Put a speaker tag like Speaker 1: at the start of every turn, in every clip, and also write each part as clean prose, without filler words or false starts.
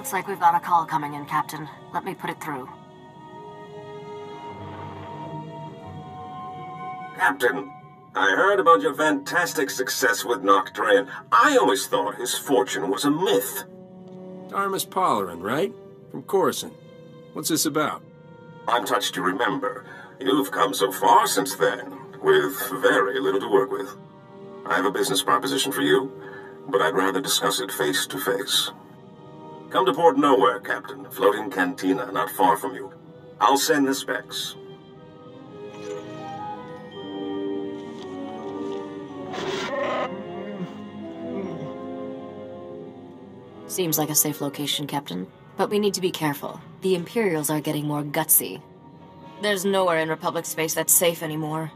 Speaker 1: Looks like we've got a call coming in, Captain. Let me put it through.
Speaker 2: Captain, I heard about your fantastic success with Noctrain. I always thought his fortune was a myth.
Speaker 3: Armus Polarin, right? From Coruscant. What's this about?
Speaker 2: I'm touched to remember. You've come so far since then, with very little to work with. I have a business proposition for you, but I'd rather discuss it face to face. Come to Port Nowhere, Captain. Floating cantina not far from you. I'll send the specs.
Speaker 1: Seems like a safe location, Captain. But we need to be careful. The Imperials are getting more gutsy. There's nowhere in Republic space that's safe anymore.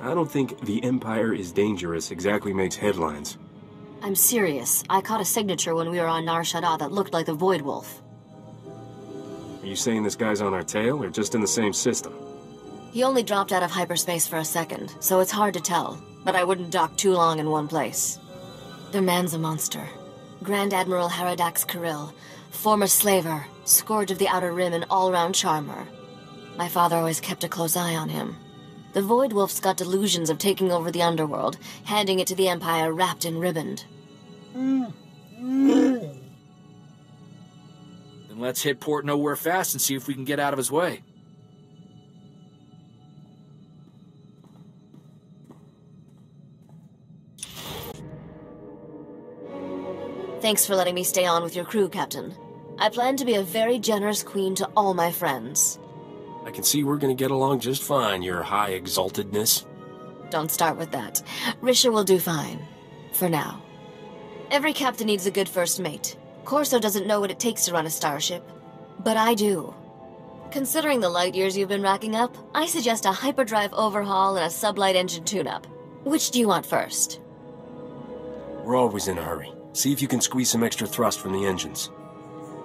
Speaker 3: I don't think the Empire is dangerous exactly makes headlines.
Speaker 1: I'm serious. I caught a signature when we were on Nar Shaddaa that looked like the Void Wolf.
Speaker 3: Are you saying this guy's on our tail, or just in the same system?
Speaker 1: He only dropped out of hyperspace for a second, so it's hard to tell. But I wouldn't dock too long in one place. The man's a monster. Grand Admiral Haradax Kirill, former slaver, scourge of the Outer Rim and all-round charmer. My father always kept a close eye on him. The Void Wolf's got delusions of taking over the underworld, handing it to the Empire wrapped and ribboned.
Speaker 4: Then let's hit Port Nowhere fast and see if we can get out of his way.
Speaker 1: Thanks for letting me stay on with your crew, Captain. I plan to be a very generous queen to all my friends.
Speaker 3: I can see we're gonna get along just fine, your high exaltedness.
Speaker 1: Don't start with that. Risha will do fine. For now. Every captain needs a good first mate. Corso doesn't know what it takes to run a starship. But I do. Considering the light years you've been racking up, I suggest a hyperdrive overhaul and a sublight engine tune-up. Which do you want first?
Speaker 3: We're always in a hurry. See if you can squeeze some extra thrust from the engines.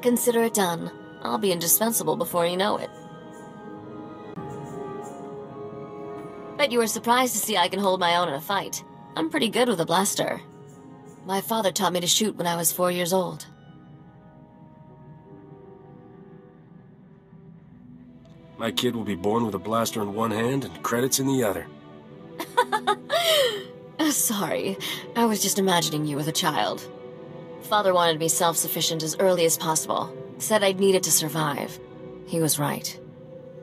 Speaker 1: Consider it done. I'll be indispensable before you know it. Bet you were surprised to see I can hold my own in a fight. I'm pretty good with a blaster. My father taught me to shoot when I was 4 years old.
Speaker 3: My kid will be born with a blaster in one hand and credits in the other.
Speaker 1: Sorry, I was just imagining you as a child. Father wanted me self-sufficient as early as possible. Said I'd need it to survive. He was right.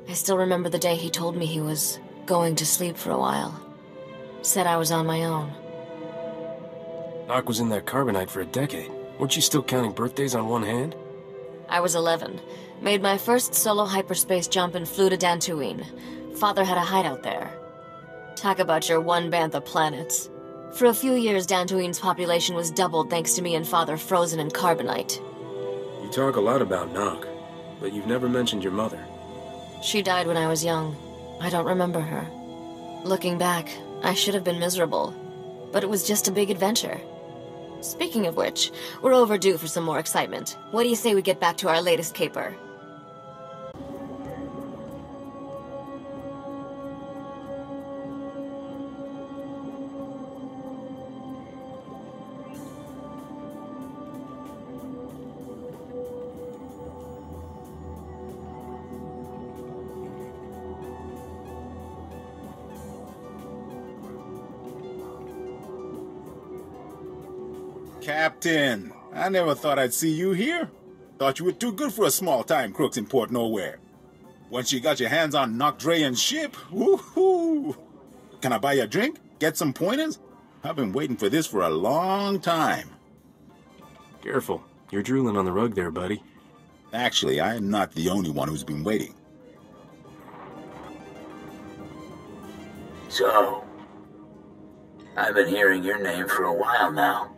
Speaker 1: I still remember the day he told me he was going to sleep for a while. Said I was on my own.
Speaker 3: Nock was in that carbonite for a decade. Weren't you still counting birthdays on one hand?
Speaker 1: I was 11. Made my first solo hyperspace jump and flew to Dantooine. Father had a hideout there. Talk about your one bantha planets. For a few years, Dantooine's population was doubled thanks to me and Father frozen in carbonite.
Speaker 3: You talk a lot about Nock, but you've never mentioned your mother.
Speaker 1: She died when I was young. I don't remember her. Looking back, I should have been miserable. But it was just a big adventure. Speaking of which, we're overdue for some more excitement. What do you say we get back to our latest caper?
Speaker 5: Captain, I never thought I'd see you here. Thought you were too good for a small-time crooks in Port Nowhere. Once you got your hands on Noctrain's ship, woohoo! Can I buy you a drink? Get some pointers? I've been waiting for this for a long time.
Speaker 3: Careful. You're drooling on the rug there, buddy.
Speaker 5: Actually, I am not the only one who's been waiting.
Speaker 6: So, I've been hearing your name for a while now.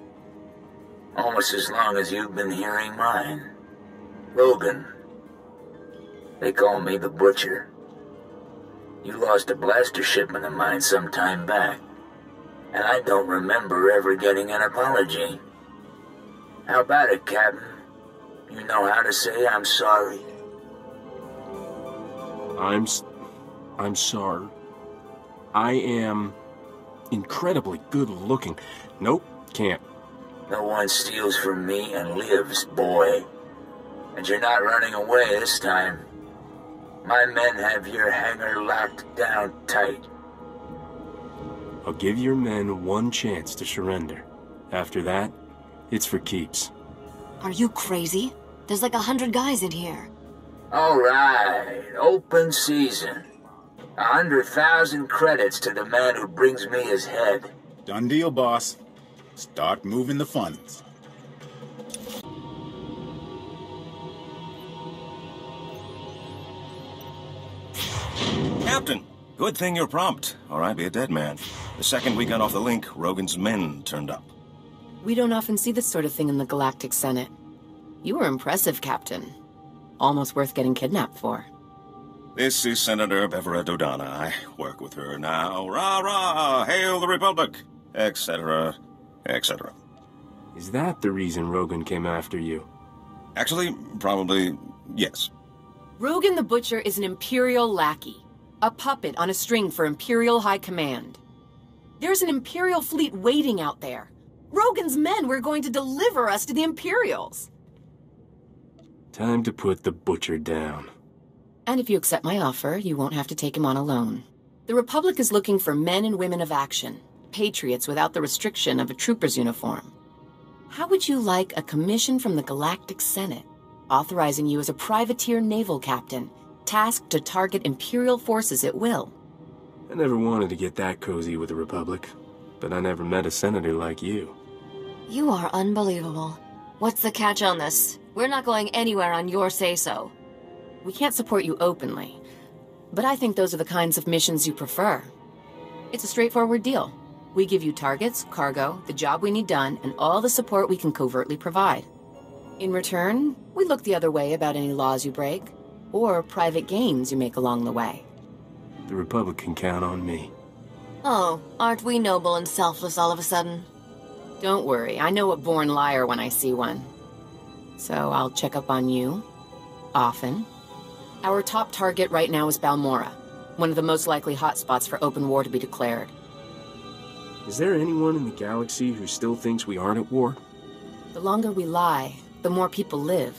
Speaker 6: Almost as long as you've been hearing mine. Logan. They call me the Butcher. You lost a blaster shipment of mine some time back, and I don't remember ever getting an apology. How about it, Captain? You know how to say I'm sorry?
Speaker 3: I'm sorry. I am incredibly good looking. Nope, can't.
Speaker 6: No one steals from me and lives, boy. And you're not running away this time. My men have your hangar locked down tight.
Speaker 3: I'll give your men one chance to surrender. After that, it's for keeps.
Speaker 1: Are you crazy? There's like 100 guys in here.
Speaker 6: All right, open season. 100,000 credits to the man who brings me his head.
Speaker 5: Done deal, boss. Start moving the funds.
Speaker 7: Captain, good thing you're prompt, or I'd be a dead man. The second we got off the link, Rogan's men turned up.
Speaker 8: We don't often see this sort of thing in the Galactic Senate. You were impressive, Captain. Almost worth getting kidnapped for.
Speaker 7: This is Senator Beverett O'Donnell. I work with her now. Rah-rah! Hail the Republic! Etc. etc.
Speaker 3: Is that the reason Rogan came after you?
Speaker 7: Actually, probably yes.
Speaker 8: Rogan the Butcher is an Imperial lackey. A puppet on a string for Imperial High Command. There's an Imperial fleet waiting out there. Rogan's men were going to deliver us to the Imperials.
Speaker 3: Time to put the Butcher down.
Speaker 8: And if you accept my offer, you won't have to take him on alone. The Republic is looking for men and women of action, patriots without the restriction of a trooper's uniform. How would you like a commission from the Galactic Senate, authorizing you as a privateer naval captain, tasked to target Imperial forces at will?
Speaker 3: I never wanted to get that cozy with the Republic, but I never met a senator like you.
Speaker 1: You are unbelievable. What's the catch on this? We're not going anywhere on your say-so.
Speaker 8: We can't support you openly, but I think those are the kinds of missions you prefer. It's a straightforward deal. We give you targets, cargo, the job we need done, and all the support we can covertly provide. In return, we look the other way about any laws you break, or private gains you make along the way.
Speaker 3: The Republic can count on me.
Speaker 1: Oh, aren't we noble and selfless all of a sudden?
Speaker 8: Don't worry, I know a born liar when I see one. So I'll check up on you. Often. Our top target right now is Balmorra, one of the most likely hotspots for open war to be declared.
Speaker 3: Is there anyone in the galaxy who still thinks we aren't at war?
Speaker 8: The longer we lie, the more people live.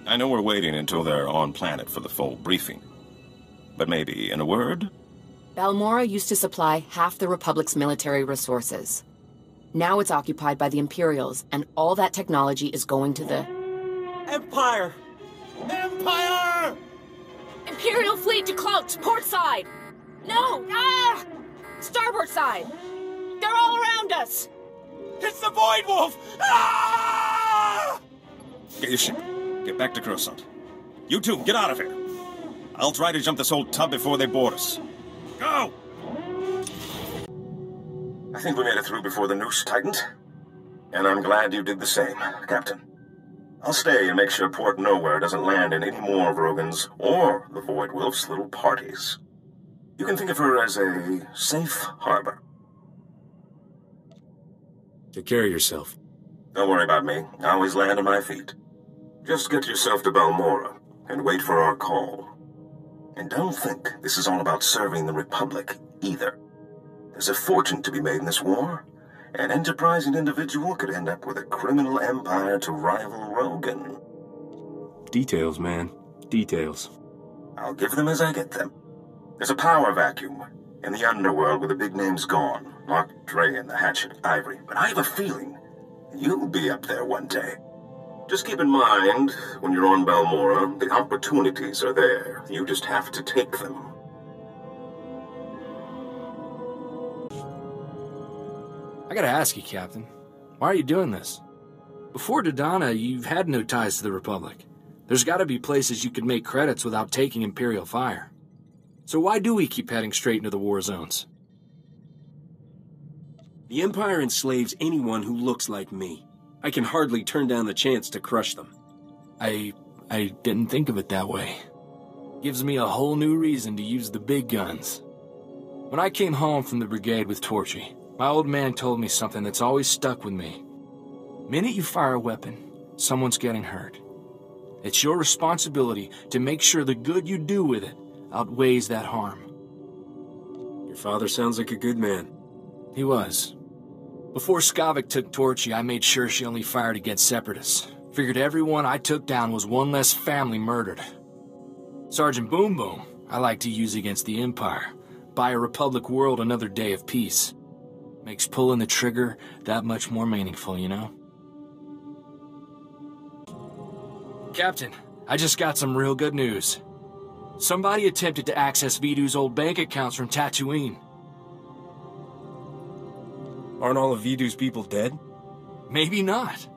Speaker 7: I know we're waiting until they're on planet for the full briefing. But maybe, in a word?
Speaker 8: Balmorra used to supply half the Republic's military resources. Now it's occupied by the Imperials, and all that technology is going to the...
Speaker 9: Empire! Empire!
Speaker 8: Imperial fleet to cloaks, port side! No! Ah! Starboard side! They're all around us!
Speaker 9: It's the Void Wolf! Ah!
Speaker 7: Get your ship. Get back to Coruscant. You two, get out of here. I'll try to jump this whole tub before they board us. Go!
Speaker 2: I think we made it through before the noose tightened. And I'm glad you did the same, Captain. I'll stay and make sure Port Nowhere doesn't land in any more of Rogan's or the Void Wolf's little parties. You can think of her as a safe harbor.
Speaker 3: Take care of yourself.
Speaker 2: Don't worry about me. I always land on my feet. Just get yourself to Balmorra and wait for our call. And don't think this is all about serving the Republic, either. There's a fortune to be made in this war. An enterprising individual could end up with a criminal empire to rival Rogan.
Speaker 3: Details, man. Details.
Speaker 2: I'll give them as I get them. There's a power vacuum in the underworld where the big name's gone. Mark Dre and the Hatchet Ivory. But I have a feeling you'll be up there one day. Just keep in mind, when you're on Balmorra, the opportunities are there. You just have to take them.
Speaker 4: I gotta ask you, Captain, why are you doing this? Before Dodonna, you've had no ties to the Republic. There's gotta be places you could make credits without taking Imperial fire. So why do we keep heading straight into the war zones?
Speaker 3: The Empire enslaves anyone who looks like me. I can hardly turn down the chance to crush them.
Speaker 4: I didn't think of it that way. Gives me a whole new reason to use the big guns. When I came home from the brigade with Torchy, my old man told me something that's always stuck with me. Minute you fire a weapon, someone's getting hurt. It's your responsibility to make sure the good you do with it outweighs that harm.
Speaker 3: Your father sounds like a good man.
Speaker 4: He was. Before Skavik took Torchy, I made sure she only fired against Separatists. Figured everyone I took down was one less family murdered. Sergeant Boom Boom, I like to use against the Empire. Buy a Republic world another day of peace. Makes pulling the trigger that much more meaningful, you know? Captain, I just got some real good news. Somebody attempted to access Vidu's old bank accounts from Tatooine.
Speaker 3: Aren't all of Vidu's people dead?
Speaker 4: Maybe not.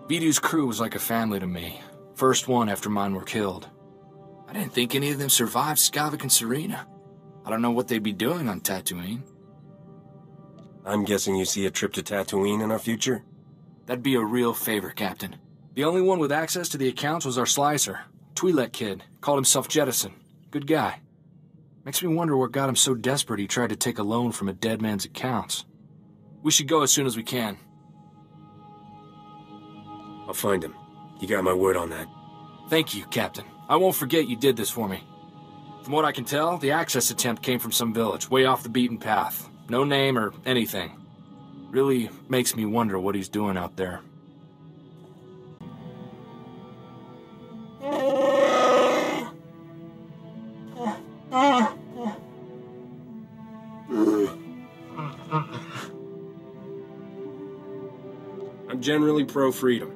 Speaker 4: Vidu's crew was like a family to me. First one after mine were killed. I didn't think any of them survived Skavik and Serena. I don't know what they'd be doing on Tatooine.
Speaker 3: I'm guessing you see a trip to Tatooine in our future?
Speaker 4: That'd be a real favor, Captain. The only one with access to the accounts was our slicer. Twi'lek kid. Called himself Jettison. Good guy. Makes me wonder what got him so desperate he tried to take a loan from a dead man's accounts. We should go as soon as we can.
Speaker 3: I'll find him. You got my word on that.
Speaker 4: Thank you, Captain. I won't forget you did this for me. From what I can tell, the access attempt came from some village, way off the beaten path. No name or anything. Really makes me wonder what he's doing out there.
Speaker 3: I'm generally pro-freedom.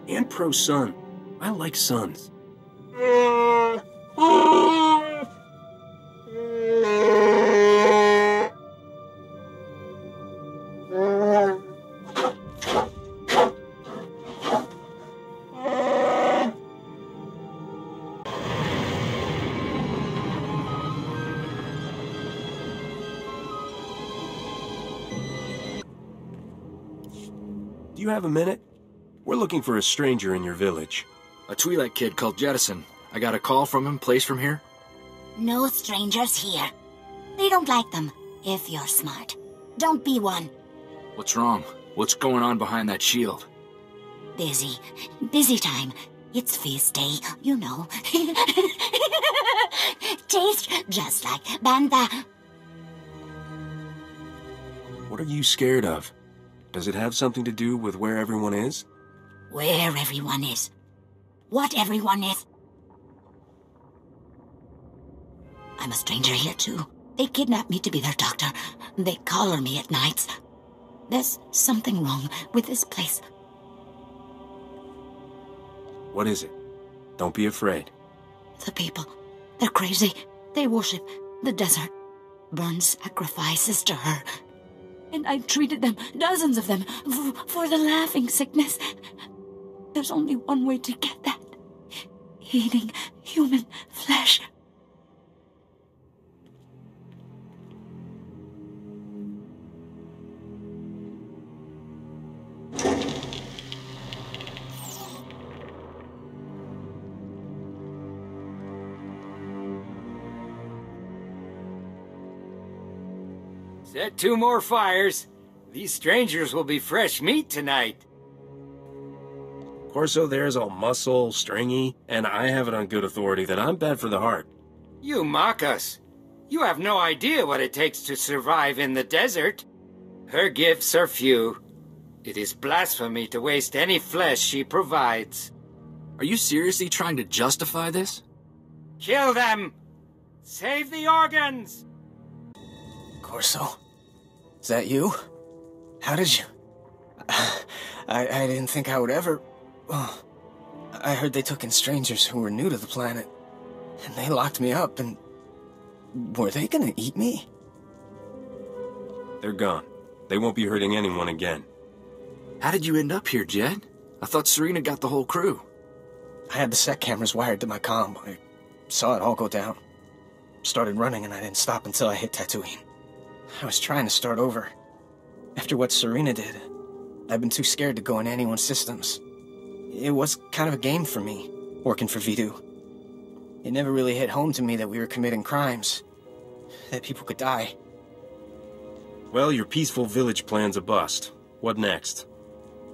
Speaker 3: And pro-son. I like sons. Do you have a minute? We're looking for a stranger in your village.
Speaker 4: A Twi'lek kid called Jettison. I got a call from him, place from here.
Speaker 10: No strangers here. They don't like them, if you're smart. Don't be one.
Speaker 4: What's wrong? What's going on behind that shield?
Speaker 10: Busy. Busy time. It's feast day, you know. Taste just like Bantha.
Speaker 3: What are you scared of? Does it have something to do with where everyone is?
Speaker 10: Where everyone is. What everyone is. I'm a stranger here, too. They kidnap me to be their doctor. They collar me at nights. There's something wrong with this place.
Speaker 3: What is it? Don't be afraid.
Speaker 10: The people. They're crazy. They worship the desert. Burn sacrifices to her. And I treated them, dozens of them, for the laughing sickness. There's only one way to get that. Eating human flesh.
Speaker 11: Set 2 more fires. These strangers will be fresh meat tonight.
Speaker 3: Corso there's all muscle, stringy, and I have it on good authority that I'm bad for the heart.
Speaker 11: You mock us. You have no idea what it takes to survive in the desert. Her gifts are few. It is blasphemy to waste any flesh she provides.
Speaker 4: Are you seriously trying to justify this?
Speaker 11: Kill them! Save the organs!
Speaker 12: Corso? Is that you? How did you... I didn't think I would ever... Oh, I heard they took in strangers who were new to the planet. And they locked me up and... Were they gonna eat me?
Speaker 3: They're gone. They won't be hurting anyone again.
Speaker 4: How did you end up here, Jed? I thought Serena got the whole crew.
Speaker 12: I had the set cameras wired to my comm. I saw it all go down. Started running and I didn't stop until I hit Tatooine. I was trying to start over. After what Serena did, I've been too scared to go in anyone's systems. It was kind of a game for me, working for Vidu. It never really hit home to me that we were committing crimes. That people could die.
Speaker 3: Well, your peaceful village plan's a bust. What next?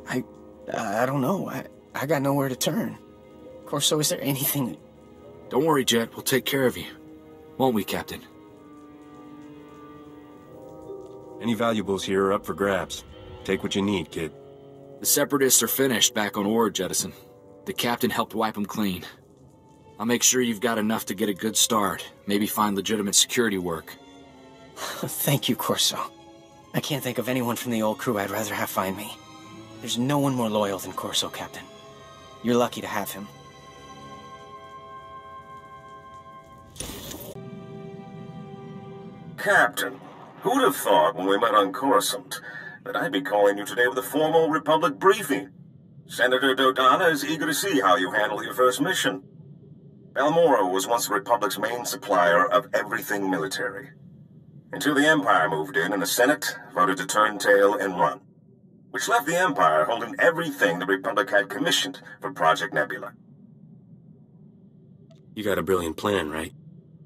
Speaker 12: I don't know. I got nowhere to turn. Corso, is there anything...
Speaker 4: Don't worry, Jet. We'll take care of you. Won't we, Captain?
Speaker 3: Any valuables here are up for grabs. Take what you need, kid.
Speaker 4: The Separatists are finished back on Ore, Jettison. The captain helped wipe them clean. I'll make sure you've got enough to get a good start. Maybe find legitimate security work.
Speaker 12: Thank you, Corso. I can't think of anyone from the old crew I'd rather have find me. There's no one more loyal than Corso, Captain. You're lucky to have him.
Speaker 2: Captain, who'd have thought when we met on Coruscant that I'd be calling you today with a formal Republic briefing? Senator Dodonna is eager to see how you handle your first mission. Balmorra was once the Republic's main supplier of everything military. Until the Empire moved in and the Senate voted to turn tail and run, which left the Empire holding everything the Republic had commissioned for Project Nebula.
Speaker 3: You got a brilliant plan, right?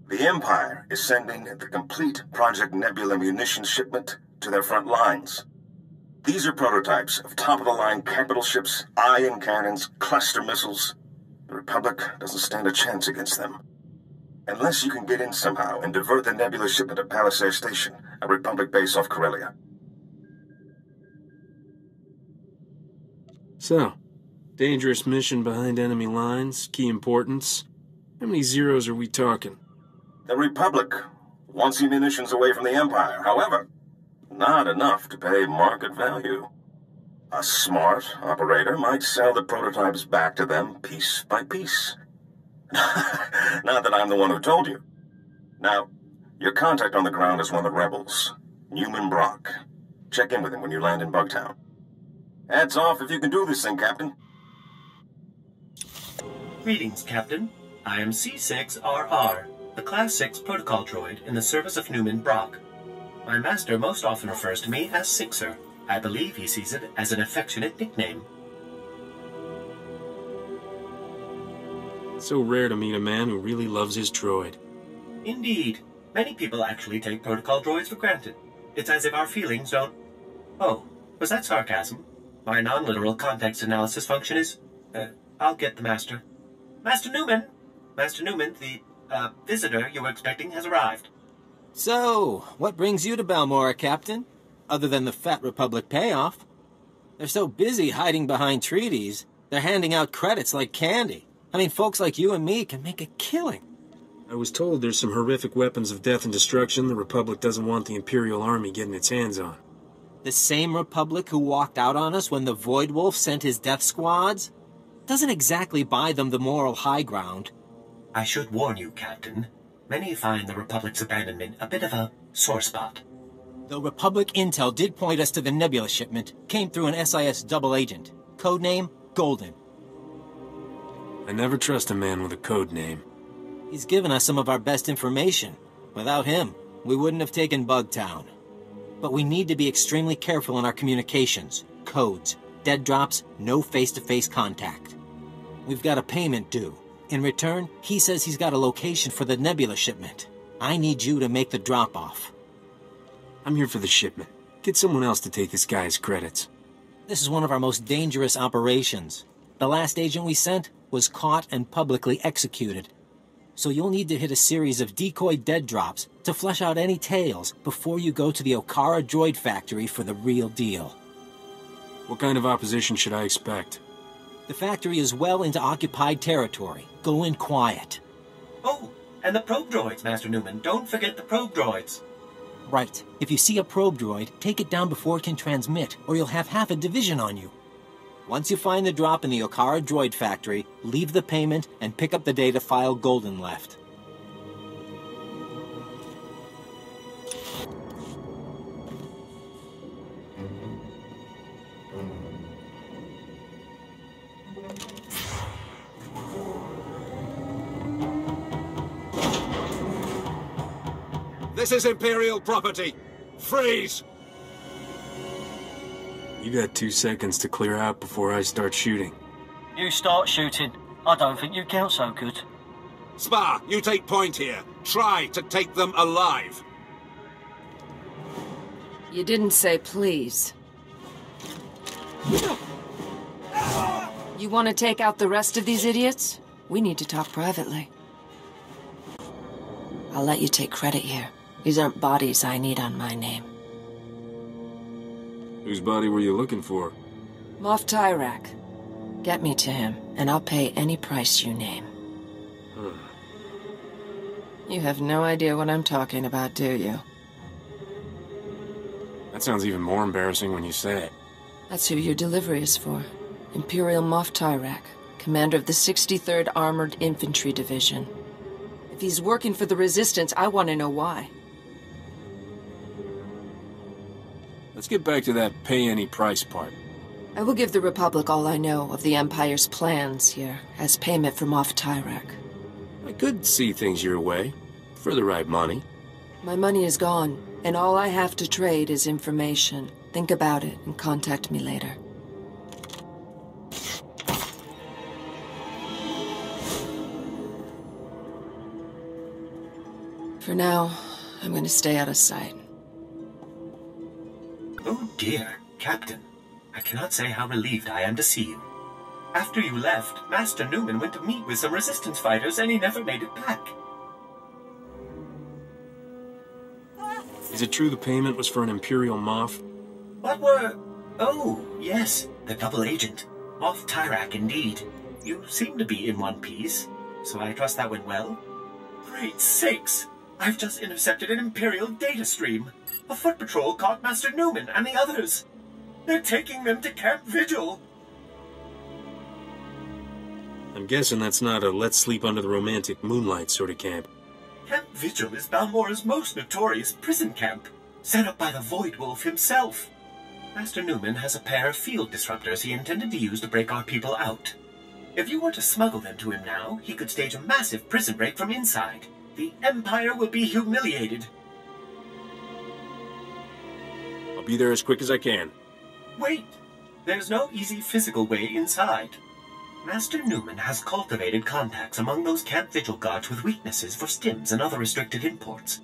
Speaker 2: The Empire is sending the complete Project Nebula munitions shipment to their front lines. These are prototypes of top-of-the-line capital ships, ion cannons, cluster missiles. The Republic doesn't stand a chance against them. Unless you can get in somehow and divert the Nebula shipment to Palisade Station, a Republic base off Corellia.
Speaker 3: So, dangerous mission behind enemy lines, key importance. How many zeros are we talking?
Speaker 2: The Republic wants the munitions away from the Empire. However, not enough to pay market value. A smart operator might sell the prototypes back to them piece by piece. Not that I'm the one who told you. Now, your contact on the ground is one of the rebels, Newman Brock. Check in with him when you land in Bugtown. Hats off if you can do this thing, Captain.
Speaker 13: Greetings, Captain. I am C6RR, the Class 6 protocol droid in the service of Newman Brock. My master most often refers to me as Sixer. I believe he sees it as an affectionate nickname.
Speaker 3: So rare to meet a man who really loves his droid.
Speaker 13: Indeed. Many people actually take protocol droids for granted. It's as if our feelings don't... Oh, was that sarcasm? My non-literal context analysis function is... I'll get the master. Master Newman! Master Newman, the, visitor you were expecting has arrived.
Speaker 12: So, what brings you to Balmorra, Captain? Other than the Fat Republic payoff. They're so busy hiding behind treaties, they're handing out credits like candy. I mean, folks like you and me can make a killing.
Speaker 3: I was told there's some horrific weapons of death and destruction the Republic doesn't want the Imperial Army getting its hands on.
Speaker 12: The same Republic who walked out on us when the Void Wolf sent his death squads? Doesn't exactly buy them the moral high ground.
Speaker 13: I should warn you, Captain. Many find the Republic's abandonment a bit of a sore spot.
Speaker 12: Though Republic intel did point us to the Nebula shipment, came through an SIS double agent. Codename, Golden.
Speaker 3: I never trust a man with a code name.
Speaker 12: He's given us some of our best information. Without him, we wouldn't have taken Bugtown. But we need to be extremely careful in our communications. Codes, dead drops, no face-to-face contact. We've got a payment due. In return, he says he's got a location for the Nebula shipment. I need you to make the drop-off.
Speaker 3: I'm here for the shipment. Get someone else to take this guy's credits.
Speaker 12: This is one of our most dangerous operations. The last agent we sent was caught and publicly executed. So you'll need to hit a series of decoy dead drops to flesh out any tales before you go to the Okara droid factory for the real deal.
Speaker 3: What kind of opposition should I expect?
Speaker 12: The factory is well into occupied territory. Go in quiet.
Speaker 13: Oh, and the probe droids, Master Newman. Don't forget the probe droids.
Speaker 12: Right. If you see a probe droid, take it down before it can transmit, or you'll have half a division on you. Once you find the drop in the Okara droid factory, leave the payment and pick up the data file Golden left.
Speaker 9: This is Imperial property. Freeze!
Speaker 3: You got 2 seconds to clear out before I start shooting.
Speaker 14: You start shooting. I don't think you count so good.
Speaker 9: Spar, you take point here. Try to take them alive.
Speaker 8: You didn't say please. You want to take out the rest of these idiots? We need to talk privately. I'll let you take credit here. These aren't bodies I need on my name.
Speaker 3: Whose body were you looking for?
Speaker 8: Moff Tyrak. Get me to him, and I'll pay any price you name. You have no idea what I'm talking about, do you?
Speaker 3: That sounds even more embarrassing when you say it.
Speaker 8: That's who your delivery is for. Imperial Moff Tyrak, commander of the 63rd Armored Infantry Division. If he's working for the Resistance, I want to know why.
Speaker 3: Let's get back to that pay any price part.
Speaker 8: I will give the Republic all I know of the Empire's plans here, as payment for Moff Tyrak.
Speaker 3: I could see things your way, for the right money.
Speaker 8: My money is gone, and all I have to trade is information. Think about it and contact me later. For now, I'm going to stay out of sight.
Speaker 13: Oh dear, Captain. I cannot say how relieved I am to see you. After you left, Master Newman went to meet with some Resistance fighters and he never made it back.
Speaker 3: Is it true the payment was for an Imperial Moff?
Speaker 13: What were... Oh, yes, the double agent. Moff Tyrak, indeed. You seem to be in one piece, so I trust that went well. Great sakes! I've just intercepted an Imperial data stream. A foot patrol caught Master Newman and the others. They're taking them to Camp Vigil.
Speaker 3: I'm guessing that's not a let's sleep under the romantic moonlight sort of camp.
Speaker 13: Camp Vigil is Balmorra's most notorious prison camp, set up by the Void Wolf himself. Master Newman has a pair of field disruptors he intended to use to break our people out. If you were to smuggle them to him now, he could stage a massive prison break from inside. The Empire will be humiliated.
Speaker 3: I'll be there as quick as I can.
Speaker 13: Wait! There's no easy physical way inside. Master Newman has cultivated contacts among those Camp Vigil guards with weaknesses for stims and other restricted imports.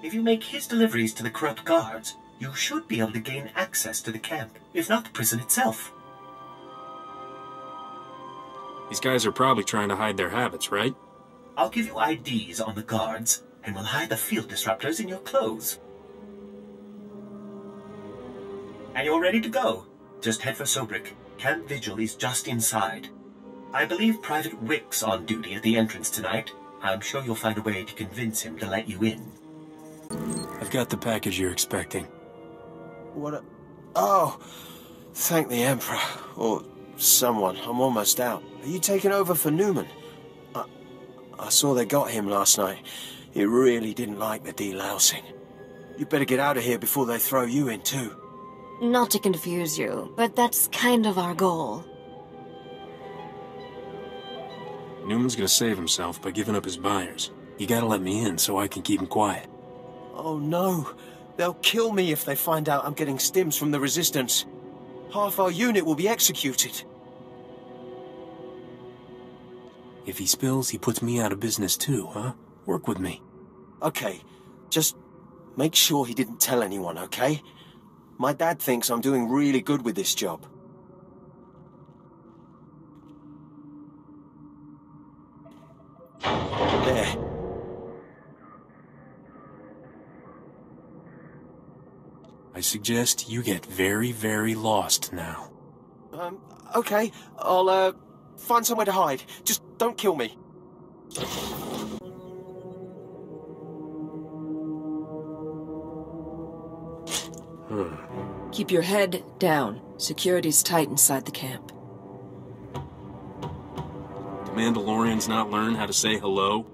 Speaker 13: If you make his deliveries to the corrupt guards, you should be able to gain access to the camp, if not the prison itself.
Speaker 3: These guys are probably trying to hide their habits, right?
Speaker 13: I'll give you IDs on the guards, and we'll hide the field disruptors in your clothes. And you're ready to go. Just head for Sobrik. Camp Vigil is just inside. I believe Private Wick's on duty at the entrance tonight. I'm sure you'll find a way to convince him to let you in.
Speaker 3: I've got the package you're expecting.
Speaker 12: Oh! Thank the Emperor. Or someone. I'm almost out. Are you taking over for Newman? I saw they got him last night. He really didn't like the delousing. You better get out of here before they throw you in too.
Speaker 1: Not to confuse you, but that's kind of our goal.
Speaker 3: Newman's gonna save himself by giving up his buyers. You gotta let me in so I can keep him quiet.
Speaker 12: Oh no! They'll kill me if they find out I'm getting stims from the Resistance. Half our unit will be executed.
Speaker 3: If he spills, he puts me out of business too, huh? Work with me.
Speaker 12: Okay, just make sure he didn't tell anyone, okay? My dad thinks I'm doing really good with this job. There.
Speaker 3: I suggest you get very, very lost now.
Speaker 12: Okay. I'll, find somewhere to hide. Just don't kill me.
Speaker 8: Keep your head down. Security's tight inside the camp.
Speaker 3: Do Mandalorians not learn how to say hello?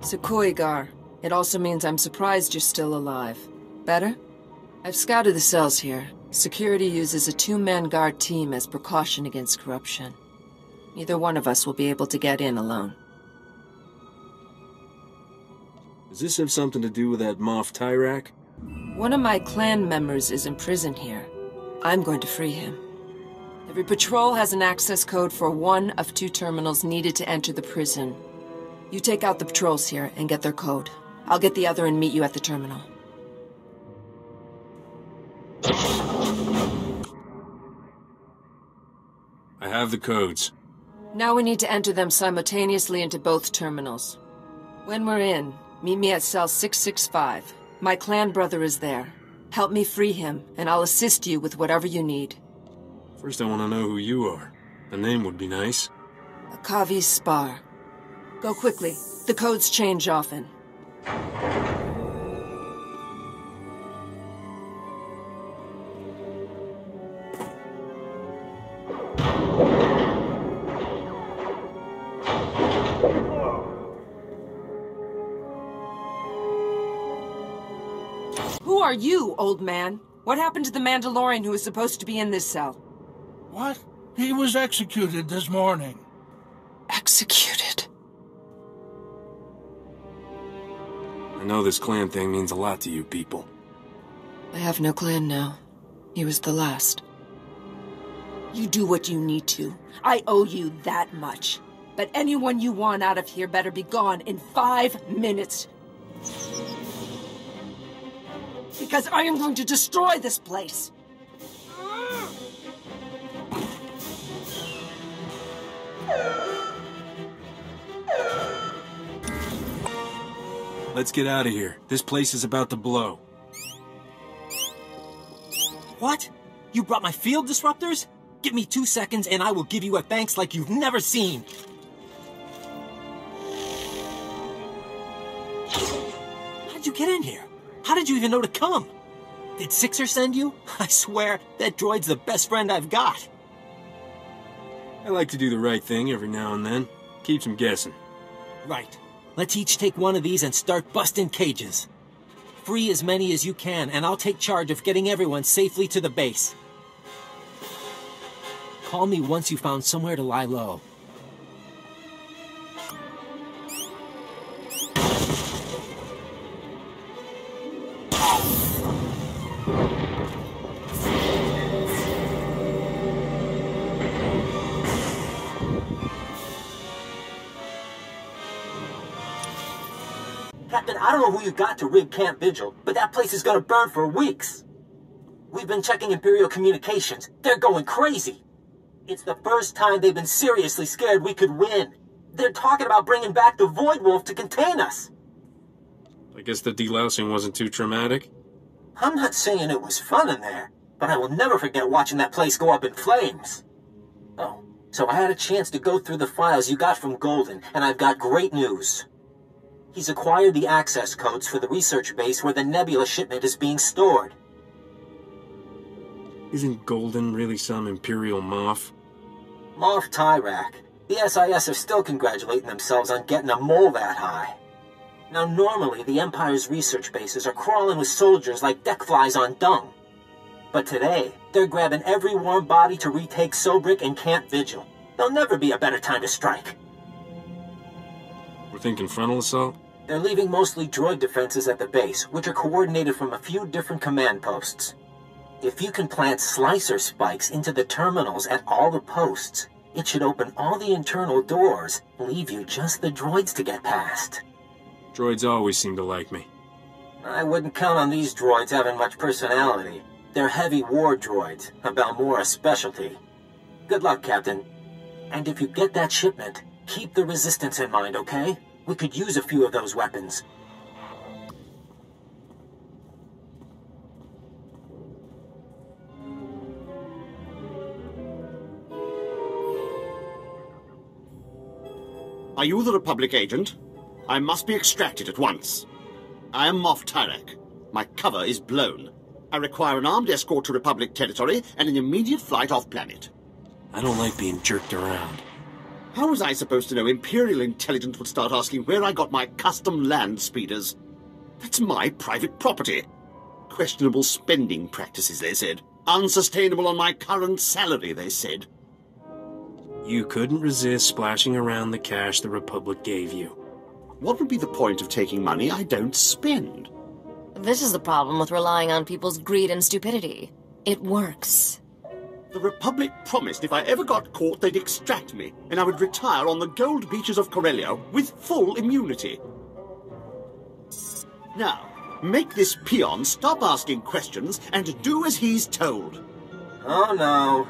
Speaker 8: Sekoigar. It also means I'm surprised you're still alive. Better? I've scouted the cells here. Security uses a two-man guard team as precaution against corruption. Neither one of us will be able to get in alone.
Speaker 3: Does this have something to do with that Moff Tyrak?
Speaker 8: One of my clan members is in prison here. I'm going to free him. Every patrol has an access code for one of two terminals needed to enter the prison. You take out the patrols here and get their code. I'll get the other and meet you at the terminal.
Speaker 3: I have the codes.
Speaker 8: Now we need to enter them simultaneously into both terminals. When we're in, meet me at cell 665. My clan brother is there.
Speaker 15: Help me free him, and I'll assist you with whatever you need.
Speaker 3: First I want to know who you are. A name would be nice.
Speaker 15: Akavi Spar. Go quickly. The codes change often. Who are you, old man? What happened to the Mandalorian who was supposed to be in this cell?
Speaker 16: What? He was executed this morning.
Speaker 15: Executed?
Speaker 3: I know this clan thing means a lot to you people.
Speaker 15: I have no clan now. He was the last. You do what you need to. I owe you that much. But anyone you want out of here better be gone in 5 minutes. Because I am going to destroy this place.
Speaker 3: Let's get out of here. This place is about to blow.
Speaker 17: What? You brought my field disruptors? Give me 2 seconds and I will give you a thanks like you've never seen. How'd you get in here? How did you even know to come? Did Sixer send you? I swear, that droid's the best friend I've got.
Speaker 3: I like to do the right thing every now and then. Keeps them guessing.
Speaker 17: Right. Let's each take one of these and start busting cages. Free as many as you can, and I'll take charge of getting everyone safely to the base. Call me once you found somewhere to lie low. Captain, I don't know who you got to rig Camp Vigil, but that place is gonna burn for weeks. We've been checking Imperial communications. They're going crazy. It's the first time they've been seriously scared we could win. They're talking about bringing back the Void Wolf to contain us.
Speaker 3: I guess the delousing wasn't too traumatic?
Speaker 17: I'm not saying it was fun in there, but I will never forget watching that place go up in flames. Oh, so I had a chance to go through the files you got from Golden, and I've got great news. He's acquired the access codes for the research base where the Nebula shipment is being stored.
Speaker 3: Isn't Golden really some Imperial Moff?
Speaker 17: Moff Tyrak. The SIS are still congratulating themselves on getting a mole that high. Now normally the Empire's research bases are crawling with soldiers like deck flies on dung. But today, they're grabbing every warm body to retake Sobrik and Camp Vigil. There'll never be a better time to strike.
Speaker 3: We're thinking frontal assault?
Speaker 17: They're leaving mostly droid defenses at the base, which are coordinated from a few different command posts. If you can plant slicer spikes into the terminals at all the posts, it should open all the internal doors, leave you just the droids to get past.
Speaker 3: Droids always seem to like me.
Speaker 17: I wouldn't count on these droids having much personality. They're heavy war droids, a Balmorra specialty. Good luck, Captain. And if you get that shipment, keep the Resistance in mind, okay? We could use a few of those weapons.
Speaker 18: Are you the Republic agent? I must be extracted at once. I am Moff Tyrak. My cover is blown. I require an armed escort to Republic territory and an immediate flight off-planet.
Speaker 3: I don't like being jerked around.
Speaker 18: How was I supposed to know Imperial intelligence would start asking where I got my custom land speeders? That's my private property. Questionable spending practices, they said. Unsustainable on my current salary, they said.
Speaker 3: You couldn't resist splashing around the cash the Republic gave you.
Speaker 18: What would be the point of taking money I don't spend?
Speaker 1: This is the problem with relying on people's greed and stupidity. It works.
Speaker 18: The Republic promised if I ever got caught, they'd extract me, and I would retire on the gold beaches of Corellia with full immunity. Now, make this peon stop asking questions and do as he's told.
Speaker 17: Oh, no.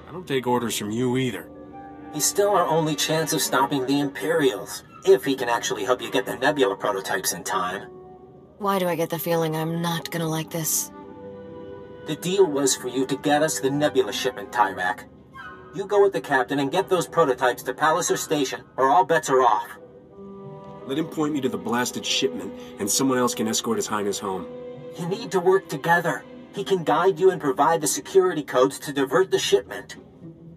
Speaker 3: I don't take orders from you either.
Speaker 17: He's still our only chance of stopping the Imperials, if he can actually help you get the Nebula prototypes in time.
Speaker 1: Why do I get the feeling I'm not gonna like this?
Speaker 17: The deal was for you to get us the Nebula shipment, Tyrak. You go with the captain and get those prototypes to Palliser Station, or all bets are off.
Speaker 3: Let him point me to the blasted shipment, and someone else can escort His Highness home.
Speaker 17: You need to work together. He can guide you and provide the security codes to divert the shipment.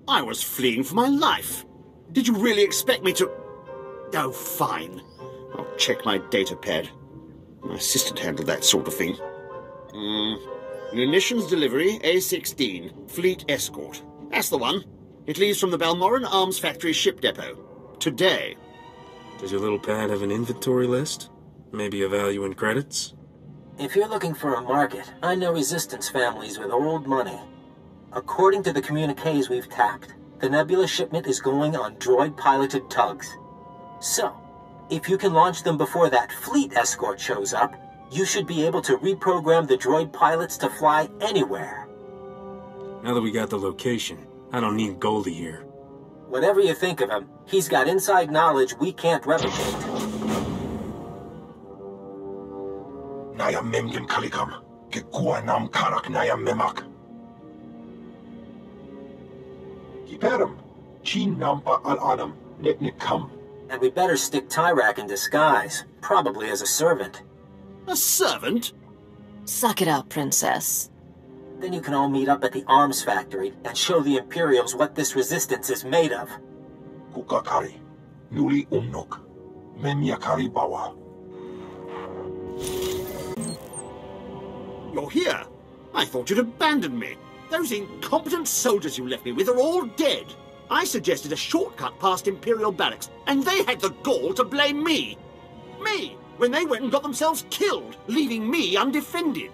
Speaker 18: I was fleeing for my life. Did you really expect me to... Oh, fine. I'll check my data pad. My assistant handled that sort of thing. Munitions delivery, A-16. Fleet escort. That's the one. It leaves from the Balmorra Arms Factory ship depot. Today.
Speaker 3: Does your little pad have an inventory list? Maybe a value in credits?
Speaker 17: If you're looking for a market, I know resistance families with old money. According to the communiques we've tapped, the Nebula shipment is going on droid-piloted tugs. So, if you can launch them before that fleet escort shows up, you should be able to reprogram the droid pilots to fly anywhere.
Speaker 3: Now that we got the location, I don't need Goldie here.
Speaker 17: Whatever you think of him, he's got inside knowledge we can't replicate.
Speaker 2: Naya memgen kalikam, ke nam karak naya memak. Kiperum, chin nampa al-adam, neknikam.
Speaker 17: And we better stick Tyrak in disguise, probably as a servant.
Speaker 18: A servant?
Speaker 1: Suck it up, Princess.
Speaker 17: Then you can all meet up at the arms factory and show the Imperials what this resistance is made of.
Speaker 2: Kukakari, nuli umnok, memyakari bawa.
Speaker 18: You're here? I thought you'd abandoned me. Those incompetent soldiers you left me with are all dead. I suggested a shortcut past Imperial barracks, and they had the gall to blame me. Me, when they went and got themselves killed, leaving me undefended.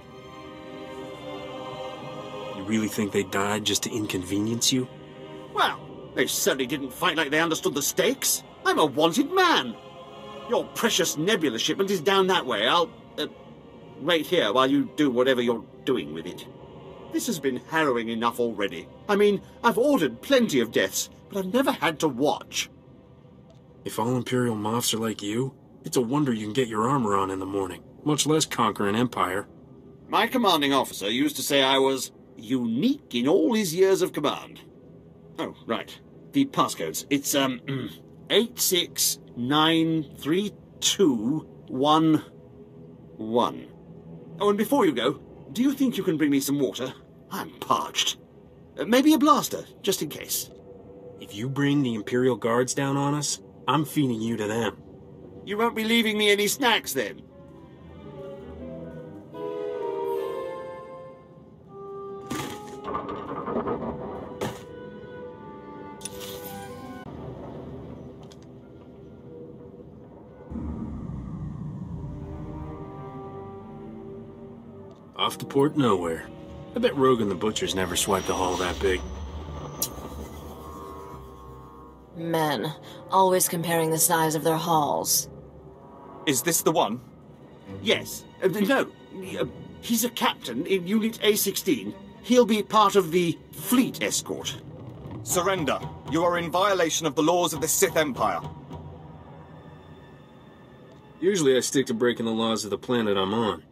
Speaker 3: You really think they died just to inconvenience you?
Speaker 18: Well, they certainly didn't fight like they understood the stakes. I'm a wanted man. Your precious Nebula shipment is down that way. I'll, wait here while you do whatever you're doing with it. This has been harrowing enough already. I mean, I've ordered plenty of deaths, but I've never had to watch.
Speaker 3: If all Imperial Moffs are like you, it's a wonder you can get your armor on in the morning, much less conquer an empire.
Speaker 18: My commanding officer used to say I was unique in all his years of command. Oh, right. The passcodes. It's, 8693211. Oh, and before you go, do you think you can bring me some water? I'm parched. Maybe a blaster, just in case.
Speaker 3: If you bring the Imperial Guards down on us, I'm feeding you to them.
Speaker 18: You won't be leaving me any snacks, then?
Speaker 3: Off to Port Nowhere. I bet Rogue and the Butchers never swiped a haul that big.
Speaker 1: Men, always comparing the size of their hauls.
Speaker 19: Is this the one?
Speaker 18: Yes. No. He's a captain in Unit A-16. He'll be part of the fleet escort.
Speaker 19: Surrender. You are in violation of the laws of the Sith Empire.
Speaker 3: Usually I stick to breaking the laws of the planet I'm on.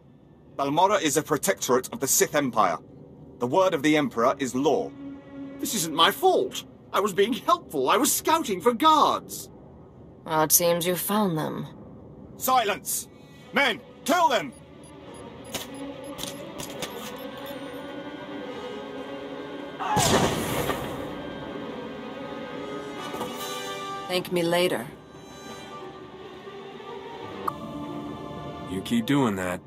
Speaker 19: Balmorra is a protectorate of the Sith Empire. The word of the Emperor is law.
Speaker 18: This isn't my fault. I was being helpful. I was scouting for guards.
Speaker 1: Well, it seems you found them.
Speaker 19: Silence! Men, kill them!
Speaker 15: Thank me later.
Speaker 3: You keep doing that.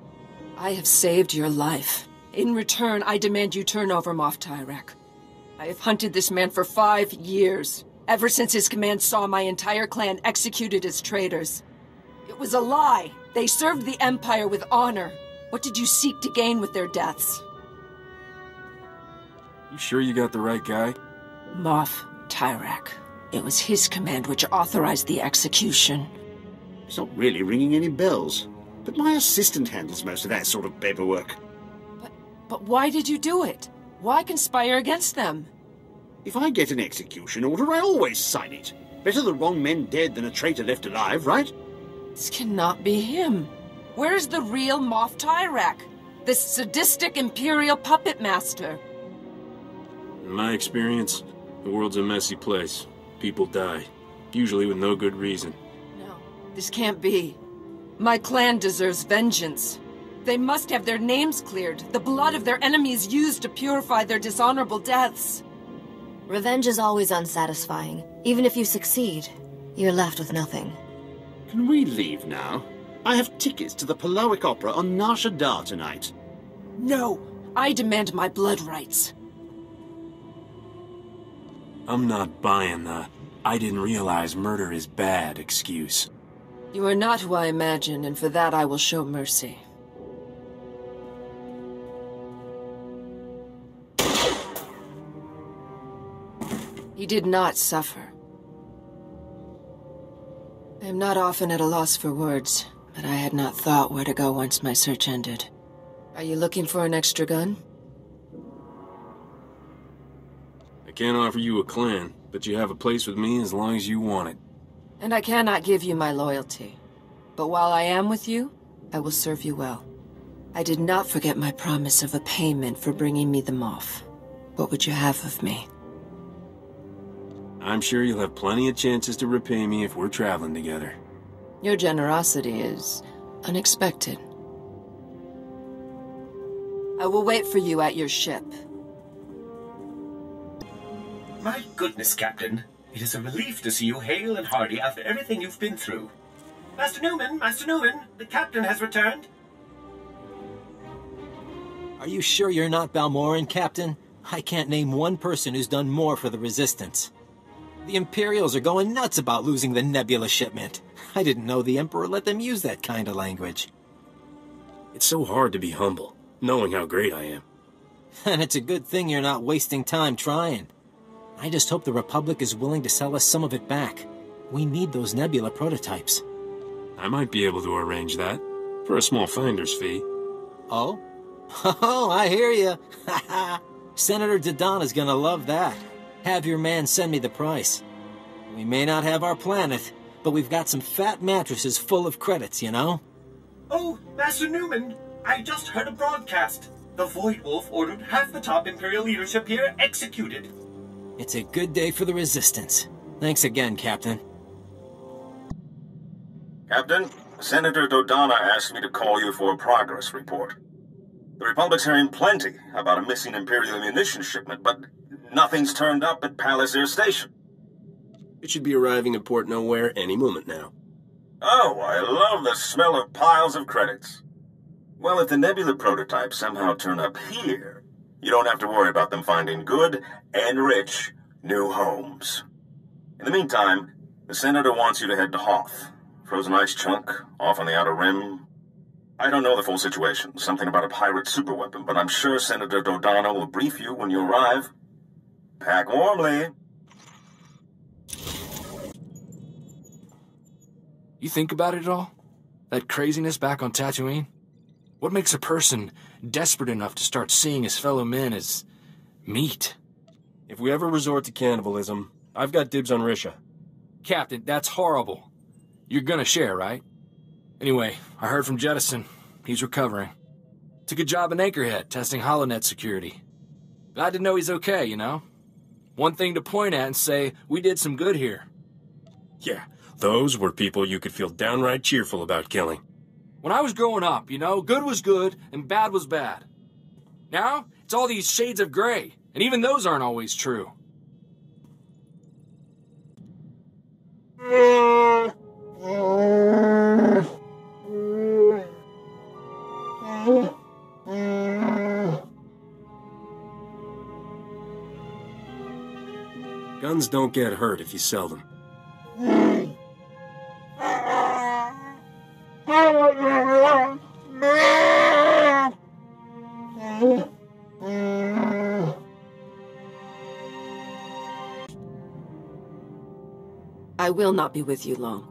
Speaker 15: I have saved your life. In return, I demand you turn over Moff Tyrak. I have hunted this man for 5 years, ever since his command saw my entire clan executed as traitors. It was a lie. They served the Empire with honor. What did you seek to gain with their deaths?
Speaker 3: You sure you got the right guy?
Speaker 15: Moff Tyrak. It was his command which authorized the execution.
Speaker 18: It's not really ringing any bells. But my assistant handles most of that sort of paperwork.
Speaker 15: But why did you do it? Why conspire against them?
Speaker 18: If I get an execution order, I always sign it. Better the wrong men dead than a traitor left alive, right?
Speaker 15: This cannot be him. Where's the real Moff Tyrak? This sadistic Imperial puppet master?
Speaker 3: In my experience, the world's a messy place. People die, usually with no good reason.
Speaker 15: No, this can't be. My clan deserves vengeance. They must have their names cleared, the blood of their enemies used to purify their dishonorable deaths.
Speaker 1: Revenge is always unsatisfying. Even if you succeed, you're left with nothing.
Speaker 18: Can we leave now? I have tickets to the Palowick Opera on Nar Shaddaa tonight.
Speaker 15: No, I demand my blood rights.
Speaker 3: I'm not buying the "I didn't realize murder is bad" excuse.
Speaker 15: You are not who I imagine, and for that I will show mercy. He did not suffer. I am not often at a loss for words, but I had not thought where to go once my search ended. Are you looking for an extra gun?
Speaker 3: I can't offer you a clan, but you have a place with me as long as you want it.
Speaker 15: And I cannot give you my loyalty. But while I am with you, I will serve you well. I did not forget my promise of a payment for bringing me the Moff. What would you have of me?
Speaker 3: I'm sure you'll have plenty of chances to repay me if we're traveling together.
Speaker 15: Your generosity is unexpected. I will wait for you at your ship.
Speaker 13: My goodness, Captain. It is a relief to see you hale and hearty after everything you've been through. Master Newman, the Captain has returned.
Speaker 17: Are you sure you're not Balmorran, Captain? I can't name one person who's done more for the Resistance. The Imperials are going nuts about losing the Nebula shipment. I didn't know the Emperor let them use that kind of language.
Speaker 3: It's so hard to be humble, knowing how great I am.
Speaker 17: And it's a good thing you're not wasting time trying. I just hope the Republic is willing to sell us some of it back. We need those Nebula prototypes.
Speaker 3: I might be able to arrange that, for a small finder's fee.
Speaker 17: Oh? Oh, I hear you. Senator Dodonna's gonna love that. Have your man send me the price. We may not have our planet, but we've got some fat mattresses full of credits, you know?
Speaker 13: Oh, Master Newman, I just heard a broadcast. The Void Wolf ordered half the top Imperial leadership here executed.
Speaker 17: It's a good day for the Resistance. Thanks again, Captain.
Speaker 2: Captain, Senator Dodonna asked me to call you for a progress report. The Republic's hearing plenty about a missing Imperial munitions shipment, but nothing's turned up at Palace Air Station.
Speaker 3: It should be arriving at Port Nowhere any moment now.
Speaker 2: Oh, I love the smell of piles of credits. Well, if the Nebula prototypes somehow turn up here, you don't have to worry about them finding good and rich new homes. In the meantime, the Senator wants you to head to Hoth. Frozen ice chunk, off on the outer rim. I don't know the full situation, something about a pirate superweapon, but I'm sure Senator Dodonna will brief you when you arrive. Pack warmly.
Speaker 4: You think about it at all? That craziness back on Tatooine? What makes a person desperate enough to start seeing his fellow men as meat?
Speaker 3: If we ever resort to cannibalism, I've got dibs on Risha.
Speaker 4: Captain, that's horrible. You're gonna share, right? Anyway, I heard from Jettison. He's recovering. Took a job in Anchorhead, testing HoloNet security. Glad to know he's okay, you know? One thing to point at and say, we did some good here.
Speaker 3: Yeah, those were people you could feel downright cheerful about killing.
Speaker 4: When I was growing up, you know, good was good and bad was bad. Now, it's all these shades of gray, and even those aren't always true.
Speaker 3: Guns don't get hurt if you sell them.
Speaker 15: I will not be with you long.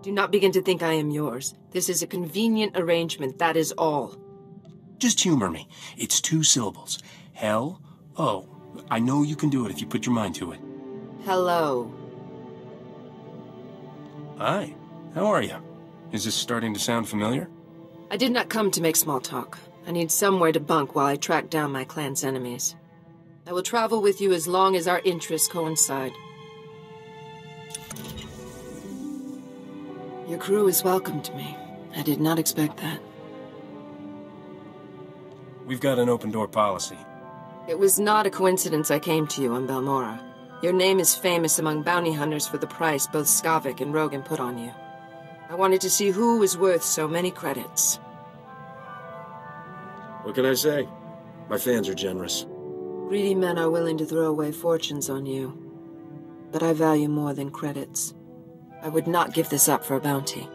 Speaker 15: Do not begin to think I am yours. This is a convenient arrangement, that is all.
Speaker 3: Just humor me. It's 2 syllables. Hell-O. I know you can do it if you put your mind to it.
Speaker 15: Hello.
Speaker 3: Hi. How are you? Is this starting to sound familiar?
Speaker 15: I did not come to make small talk. I need somewhere to bunk while I track down my clan's enemies. I will travel with you as long as our interests coincide. Your crew has welcomed me. I did not expect that.
Speaker 3: We've got an open-door policy.
Speaker 15: It was not a coincidence I came to you on Balmorra. Your name is famous among bounty hunters for the price both Skavik and Rogan put on you. I wanted to see who was worth so many credits.
Speaker 3: What can I say? My fans are generous.
Speaker 15: Greedy men are willing to throw away fortunes on you. But I value more than credits. I would not give this up for a bounty.